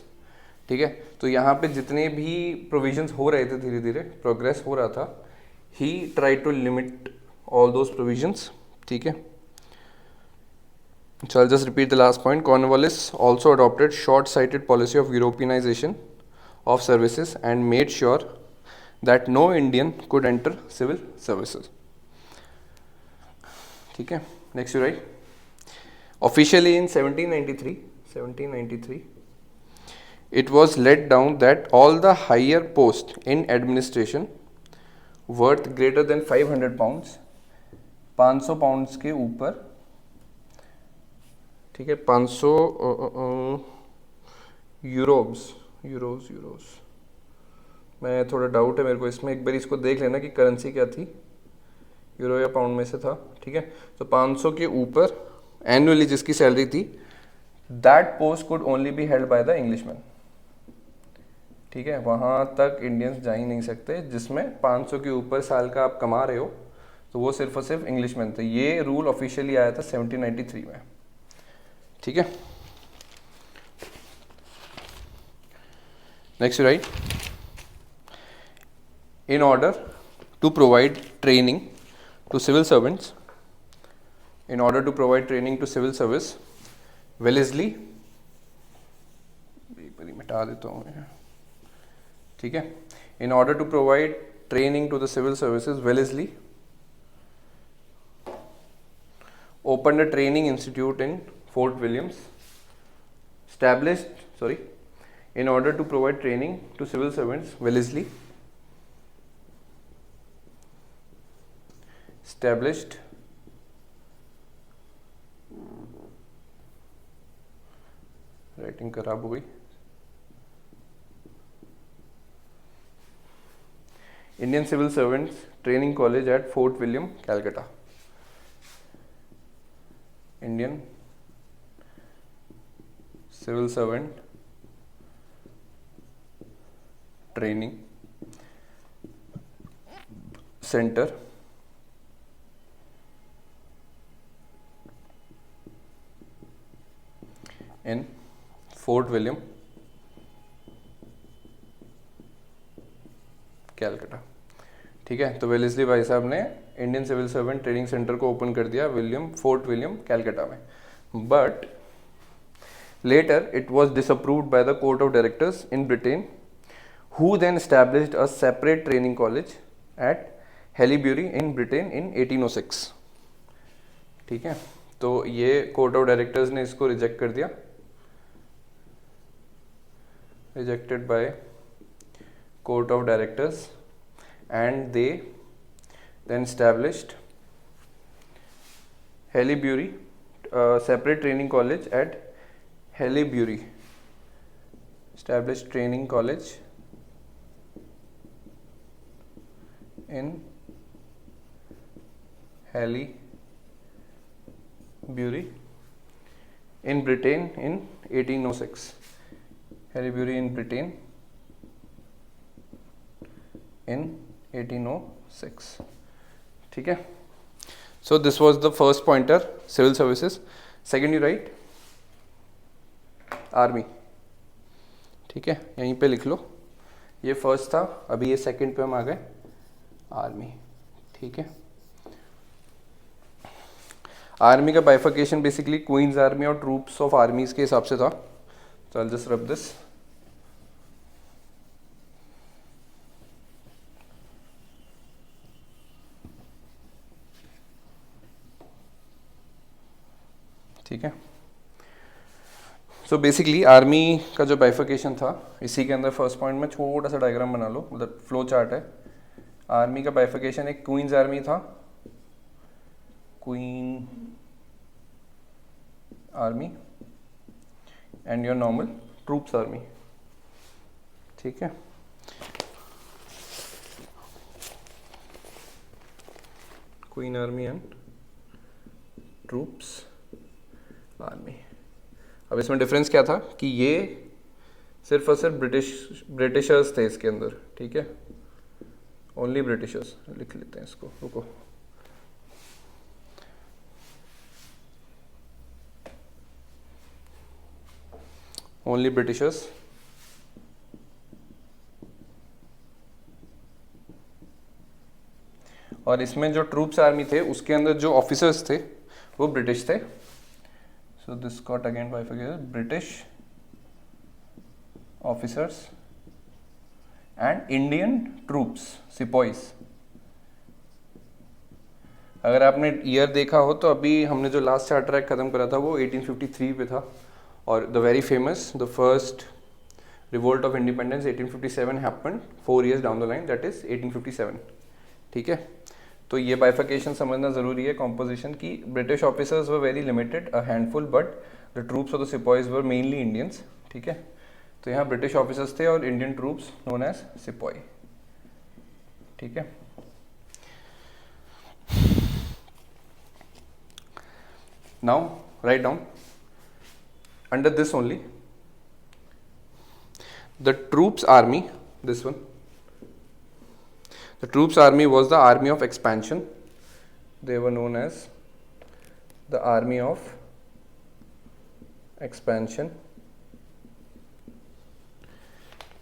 ठीक है, तो यहाँ पे जितने भी प्रोविजंस हो रहे थे, धीरे धीरे प्रोग्रेस हो रहा था, he try to limit all those provisions. ठीक है, so I'll just repeat the last point. Cornwallis also adopted short-sighted policy of Europeanization of services and made sure that no Indian could enter civil services। ठीक है, next you write, officially in 1793 it was laid down that all the higher posts in administration worth greater than 500 pounds, 500 pounds के ऊपर, ठीक है, 500 यूरोज, मैं थोड़ा डाउट है मेरे को इसमें, एक बार इसको देख लेना कि करेंसी क्या थी, यूरो या पाउंड में से था। ठीक है, तो 500 के ऊपर एनुअली जिसकी सैलरी थी, that post could only be held by the Englishman. ठीक है, वहाँ तक इंडियंस जा ही नहीं सकते, जिसमें 500 के ऊपर साल का आप कमा रहे हो तो वो सिर्फ और सिर्फ इंग्लिशमैन थे। ये रूल ऑफिशियली आया था 1793 में। ठीक है, next right, in order to provide training to civil servants, Wellesley, एक बार मिटा देता हूँ, ठीक है, in order to provide training to the civil services, Wellesley opened a training institute in Fort William, in order to provide training to civil servants, Wellesley established writing खराब हो गई, Indian civil servants training college at Fort William, Calcutta. Indian civil servant training centre in Fort William, Calcutta. ठीक है, तो वेलेस्ली भाई साहब ने Indian civil servant training centre को ओपन कर दिया फोर्ट विलियम, कैलकाटा में। But later it was disapproved by the court of directors in Britain, who then established a separate training college at Haileybury in Britain इन 1806। ठीक है, तो ये कोर्ट ऑफ डायरेक्टर्स ने इसको रिजेक्ट कर दिया, rejected by court of directors, and they then established Haileybury, separate training college at Haileybury, established training college in Halle Bury in Britain in 1806. Halle Bury in Britain in 1806. ठीक है. So this was the first pointer, civil services. Second you write army. ठीक है, यहीं पे लिख लो. ये फर्स्ट था, अभी ये सेकंड पे हम आ गए आर्मी. ठीक है. आर्मी का बाइफर्केशन बेसिकली क्वींस आर्मी और ट्रूप्स ऑफ आर्मीज के हिसाब से था. So I'll just rub this. ठीक है. सो बेसिकली आर्मी का जो बाइफर्केशन था, इसी के अंदर फर्स्ट पॉइंट में छोटा सा डायग्राम बना लो, मतलब फ्लो चार्ट है. आर्मी का बाइफर्केशन एक क्वींस आर्मी था, queen army and your normal troops army. ठीक है. Queen army and troops army. अब इसमें डिफरेंस क्या था कि ये सिर्फ और सिर्फ ब्रिटिशर्स थे इसके अंदर. ठीक है, ओनली ब्रिटिशर्स. लिख लेते हैं इसको, रुको. Only Britishers. और इसमें जो ट्रूप्स आर्मी थे उसके अंदर जो ऑफिसर्स थे वो ब्रिटिश थे. So this got again bifurcated, British officers and Indian troops, सिपाहीस. अगर आपने ईयर देखा हो तो अभी हमने जो लास्ट चार्टर एक्ट खत्म करा था वो 1853 पे था, और the very famous the first revolt of independence 1857 happened 4 years down the line, that is 1857. ठीक है. तो ये बाइफर्केशन समझना ज़रूरी है कॉम्पोजिशन की. British officers were very limited, a handful, but the troops of the sipahis were mainly Indians. ठीक है. तो यहाँ ब्रिटिश ऑफिसर्स थे और इंडियन ट्रूप्स नोन एज सिपाही. ठीक है. Now write down under this only the troops army, this one. The troops army was the army of expansion. They were known as the army of expansion,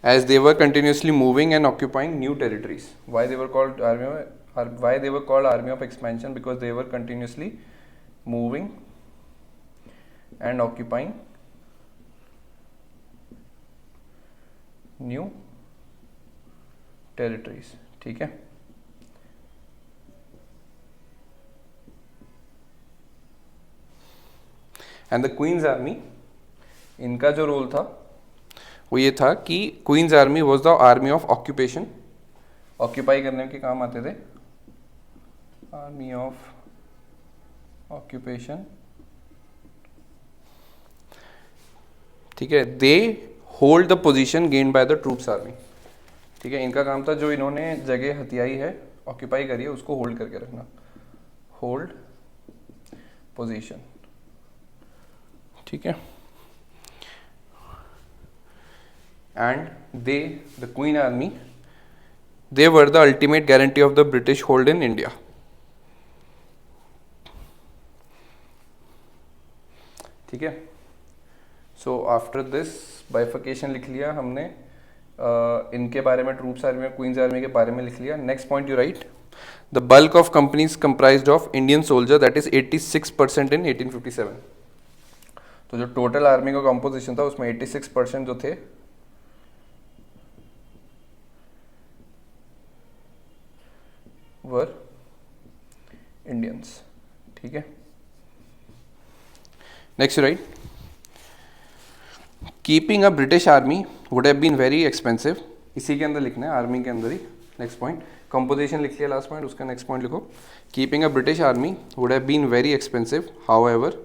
as they were continuously moving and occupying new territories. Why they were called army of expansion? Because they were continuously moving and occupying new territories. ठीक है. एंड द क्वींस आर्मी, इनका जो रोल था वो ये था कि queen's army was the army of occupation. Occupy करने के काम आते थे. Army of occupation. ठीक है. They hold the position gained by the troops army. ठीक है. इनका काम था जो इन्होंने जगह हथियाई है, ऑक्यूपाई करी है, उसको होल्ड करके रखना. Hold position. ठीक है. And they, the queen army, they were the ultimate guarantee of the British hold in India. ठीक है. सो आफ्टर दिस बाइफर्केशन लिख लिया हमने. इनके बारे में, ट्रूप्स आर्मी और क्वींस आर्मी के बारे में लिख लिया. Next point you write the bulk of companies comprised of Indian soldier, that is 86% इन 1857. तो जो टोटल आर्मी का कंपोजिशन था उसमें 86% जो थे वर इंडियंस. ठीक है. Next you write keeping a British army would have been very expensive. इसी के अंदर लिखना है, आर्मी के अंदर ही. नेक्स्ट पॉइंट कंपोजिशन लिख लिया लास्ट पॉइंट, उसका नेक्स्ट पॉइंट लिखो. Keeping a British army would have been very expensive. However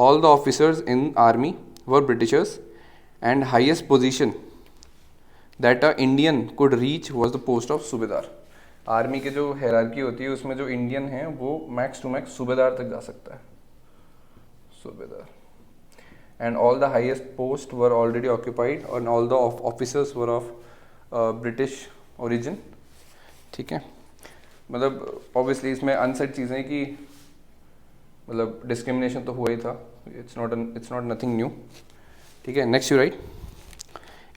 all the officers in army were Britishers, and highest position that a Indian could reach was the post of Subedar. Army के जो हायरार्की होती है उसमें जो इंडियन है वो मैक्स टू मैक्स सूबेदार तक जा सकता है, सूबेदार. And all the highest posts were already occupied and all the officers were of British origin. ठीक है, मतलब ऑब्वियसली इसमें अनसेट चीज़ें कि मतलब डिस्क्रिमिनेशन तो हुआ ही था. It's not nothing new. ठीक है, next you right,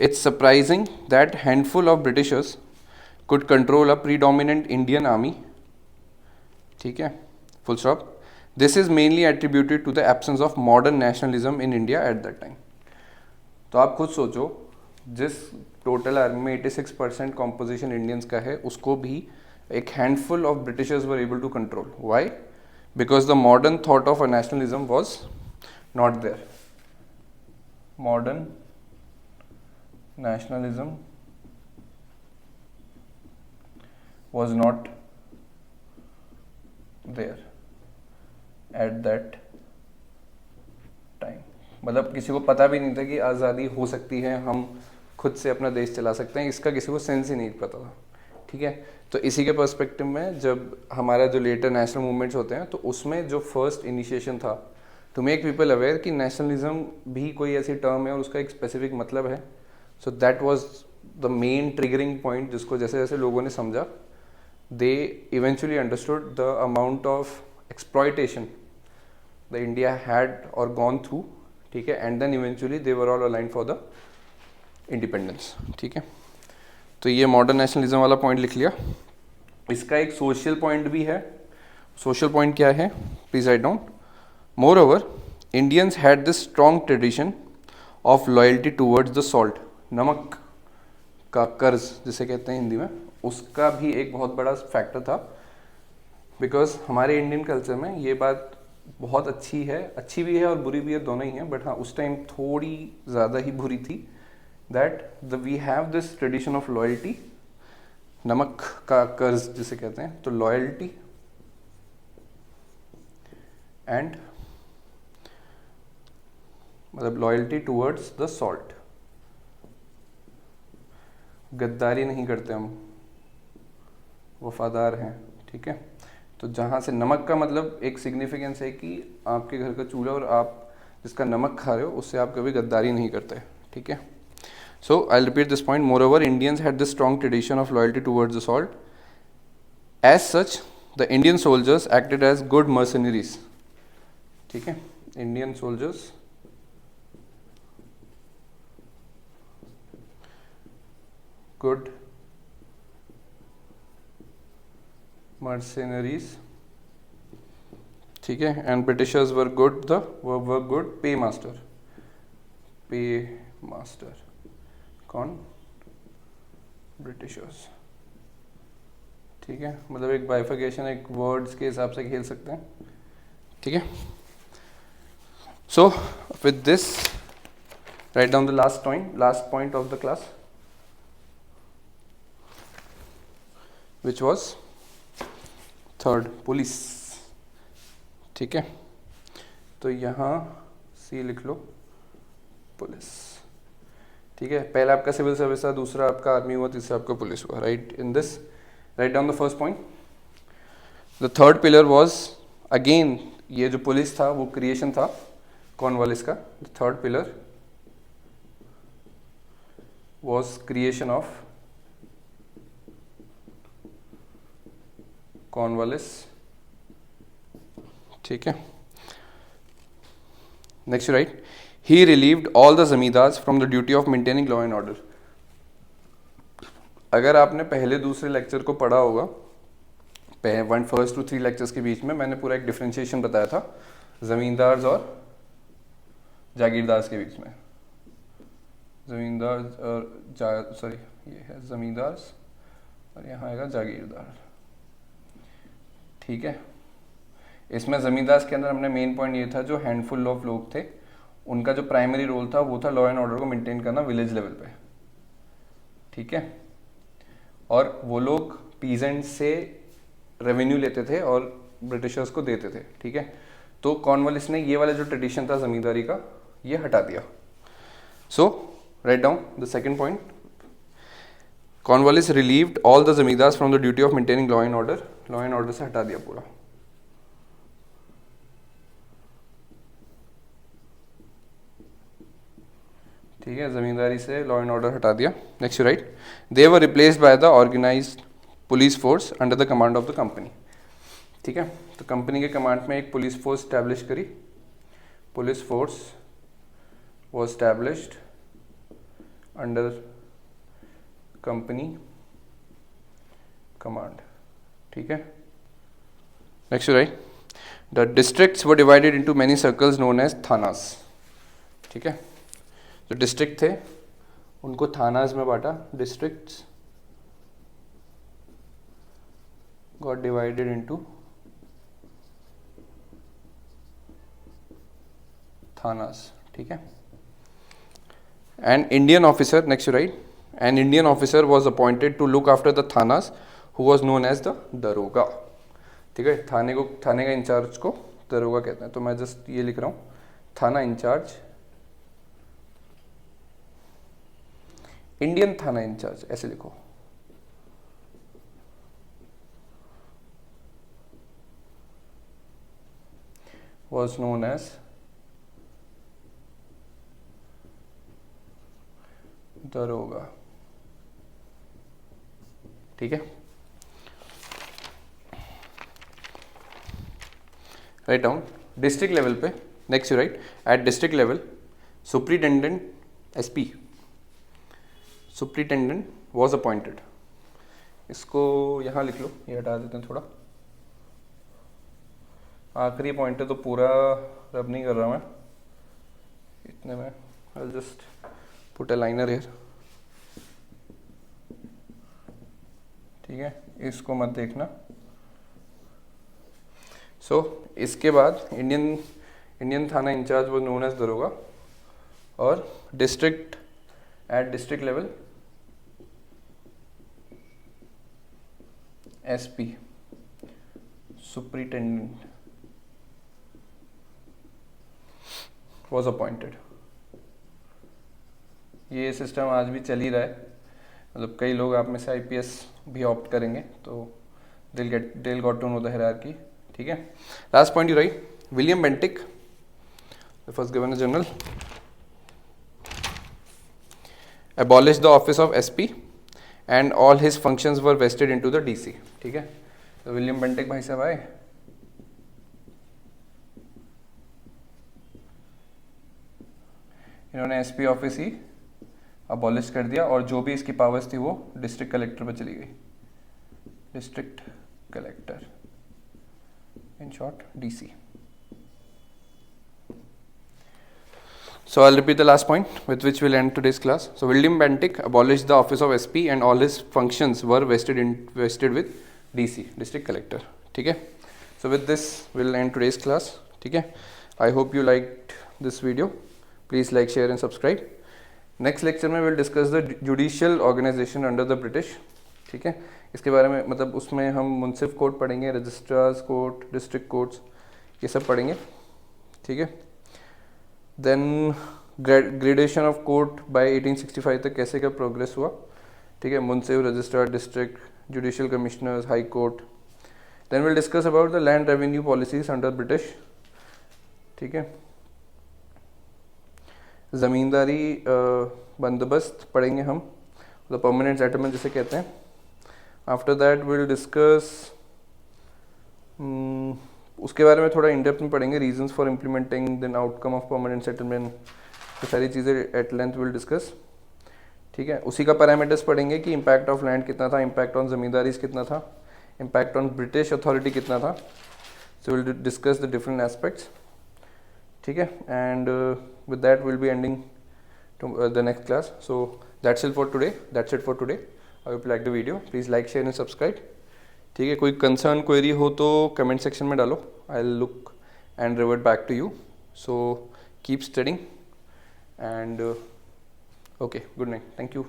it's surprising that handful of Britishers could control a predominant Indian army. ठीक है, full stop. This is mainly attributed to the absence of modern nationalism in India at that time. तो आप खुद सोचो, जिस टोटल आर्मी में 86% कॉम्पोजिशन इंडियंस का है उसको भी एक handful of Britishers were able to control. Why? Because the modern thought of a nationalism was not there. Modern nationalism was not there at that time. मतलब किसी को पता भी नहीं था कि आज़ादी हो सकती है, हम खुद से अपना देश चला सकते हैं, इसका किसी को सेंस ही नहीं पता था. ठीक है, तो इसी के पर्सपेक्टिव में जब हमारा जो लेटर नेशनल मूवमेंट्स होते हैं तो उसमें जो फर्स्ट इनिशिएशन था टू मेक पीपल अवेयर कि नेशनलिज्म भी कोई ऐसी टर्म है और उसका एक स्पेसिफिक मतलब है. So that was the main triggering point जिसको जैसे जैसे लोगों ने समझा, they eventually understood the amount of exploitation the India had or gone through. ठीक है, and then eventually they were all aligned for the independence. ठीक है, तो ये मॉडर्न नेशनलिज्म वाला पॉइंट लिख लिया. इसका एक सोशल पॉइंट भी है. सोशल पॉइंट क्या है, please write down. More over Indians had this strong tradition of loyalty towards the salt. नमक का कर्ज जिसे कहते हैं हिंदी में, उसका भी एक बहुत बड़ा फैक्टर था. बिकॉज हमारे इंडियन कल्चर में ये बात बहुत अच्छी है, अच्छी भी है और बुरी भी है, दोनों ही हैं. बट हाँ, उस टाइम थोड़ी ज़्यादा ही बुरी थी. That we have this tradition of loyalty, नमक का कर्ज जिसे कहते हैं. तो लॉयल्टी एंड मतलब लॉयल्टी टूवर्ड्स द सॉल्ट. गद्दारी नहीं करते हम, वफादार हैं. ठीक है, तो जहाँ से नमक का मतलब एक सिग्निफिकेंस है कि आपके घर का चूल्हा और आप जिसका नमक खा रहे हो उससे आप कभी गद्दारी नहीं करते. ठीक है, so I repeat this point. Moreover Indians had this strong tradition of loyalty towards the salt. As such the Indian soldiers acted as good mercenaries. ठीक है, इंडियन सोल्जर्स गुड mercenaries. ठीक है, and Britishers were good pay master. कौन? ब्रिटिशर्स. ठीक है, मतलब एक बाइफिकेशन एक वर्ड्स के हिसाब से खेल सकते हैं. ठीक है, so with this write down the last point of the class which was third, police. ठीक है, तो यहाँ सी लिख लो, पुलिस. ठीक है, पहला आपका सिविल सर्विस था, दूसरा आपका आर्मी हुआ, तीसरा आपका पुलिस हुआ. Right in this, write down the first point. The third pillar was again, ये जो पुलिस था वो क्रिएशन था कॉर्नवालिस का. The third pillar was creation of Cornwallis. ठीक है, next right, he relieved all the zamindars from the duty of maintaining law and order. अगर आपने पहले दूसरे लेक्चर को पढ़ा होगा, फर्स्ट टू 3 लेक्चर्स के बीच में मैंने पूरा एक डिफरेंशिएशन बताया था जमींदार्स और जागीरदार्स के बीच में. जमींदार्स और ये है जमींदार्स और यहाँ आएगा जागीरदार. ठीक है, इसमें जमींदार के अंदर हमने मेन पॉइंट ये था, जो हैंडफुल ऑफ लोग थे उनका जो प्राइमरी रोल था वो था लॉ एंड ऑर्डर को मेंटेन करना विलेज लेवल पे. ठीक है, और वो लोग पीजेंट से रेवेन्यू लेते थे और ब्रिटिशर्स को देते थे. ठीक है, तो कॉर्नवालिस ने ये वाला जो ट्रेडिशन था जमींदारी का ये हटा दिया. So write down the second point. Cornwallis relieved all the zamindars from the duty of maintaining law and order. Law and order से हटा दिया पूरा. ठीक है, जमींदारी से लॉ एंड ऑर्डर हटा दिया. Next right, they were replaced by the organised police force under the command of the company. ठीक है, तो कंपनी के कमांड में एक पुलिस फोर्स स्टैब्लिश करी. Police force was established under company command. ठीक है, next right, the districts were divided into many circles known as thanas. ठीक है, जो डिस्ट्रिक्ट थे उनको थानास में बांटा. Districts got divided into thanas. ठीक है, an Indian officer, next you write, an Indian officer was appointed to look after the thanas who was known as the daroga. ठीक है, थाने का इंचार्ज को दरोगा कहते हैं. तो मैं जस्ट ये लिख रहा हूँ, थाना इंचार्ज, इंडियन थाना इंचार्ज, ऐसे लिखो. was known as दरोगा. ठीक है, राइट डाउन. डिस्ट्रिक्ट लेवल पे next you right, at district level superintendent SP, superintendent was appointed. इसको यहाँ लिख लो, ये हटा देते हैं थोड़ा. आखिरी पॉइंट है तो पूरा रब नहीं कर रहा मैं इतने में. I just put a liner here. ठीक है, इसको मत देखना. सो इसके बाद इंडियन थाना इंचार्ज वो नोन एज दरोगा. और district, at district level SP, superintendent was appointed. ये सिस्टम आज भी चल ही रहा है. मतलब कई लोग आप में से आईपीएस भी ऑप्ट करेंगे तो they'll got to know the hierarchy. ठीक है, last point you right, William Bentinck first governor general abolished the office of SP and all his functions were vested into the DC. ठीक है, तो विलियम बेंटिक भाई साहब आए, इन्होंने एसपी ऑफिस ही अबॉलिश कर दिया और जो भी इसकी पावर्स थी वो डिस्ट्रिक्ट कलेक्टर पर चली गई. District collector, in short DC. So I'll repeat the last point with which we'll end today's class. So William Bentinck abolished the office of SP and all his functions were vested with DC, district collector. ठीक है. So with this we'll end today's class. ठीक है. I hope you liked this video. Please like, share and subscribe. Next lecture में we'll discuss the judicial organization under the British. ठीक है, इसके बारे में मतलब उसमें हम मुंसिफ कोर्ट पढ़ेंगे, रजिस्ट्रार्स कोर्ट, डिस्ट्रिक्ट कोर्ट्स, ये सब पढ़ेंगे. ठीक है. Then gradation of court by 1865 तक कैसे क्या प्रोग्रेस हुआ. ठीक है, munsif, registrar, district, judicial commissioners, high court. Then will discuss about the land revenue policies under British. ठीक है, ज़मींदारी बंदोबस्त पढ़ेंगे हम, द परमानेंट सेटलमेंट जिसे कहते हैं. आफ्टर दैट विल डिस्कस, उसके बारे में थोड़ा इन डेप्थ में पढ़ेंगे, reasons for implementing then outcome of permanent settlement, तो सारी चीज़ें एट लेंथ विल डिस्कस. ठीक है, उसी का पैरामीटर्स पढ़ेंगे कि इम्पैक्ट ऑफ लैंड कितना था, इम्पैक्ट ऑन ज़मींदारीज कितना था, इम्पैक्ट ऑन ब्रिटिश अथॉरिटी कितना था. So will discuss the different aspects. ठीक है, and with that we'll be ending to the next class. So that's it for today. I hope you like the video. Please like, share and subscribe. ठीक है, कोई कंसर्न क्वेरी हो तो कमेंट सेक्शन में डालो. I'll look and revert back to you. So keep studying and okay, good night. Thank you.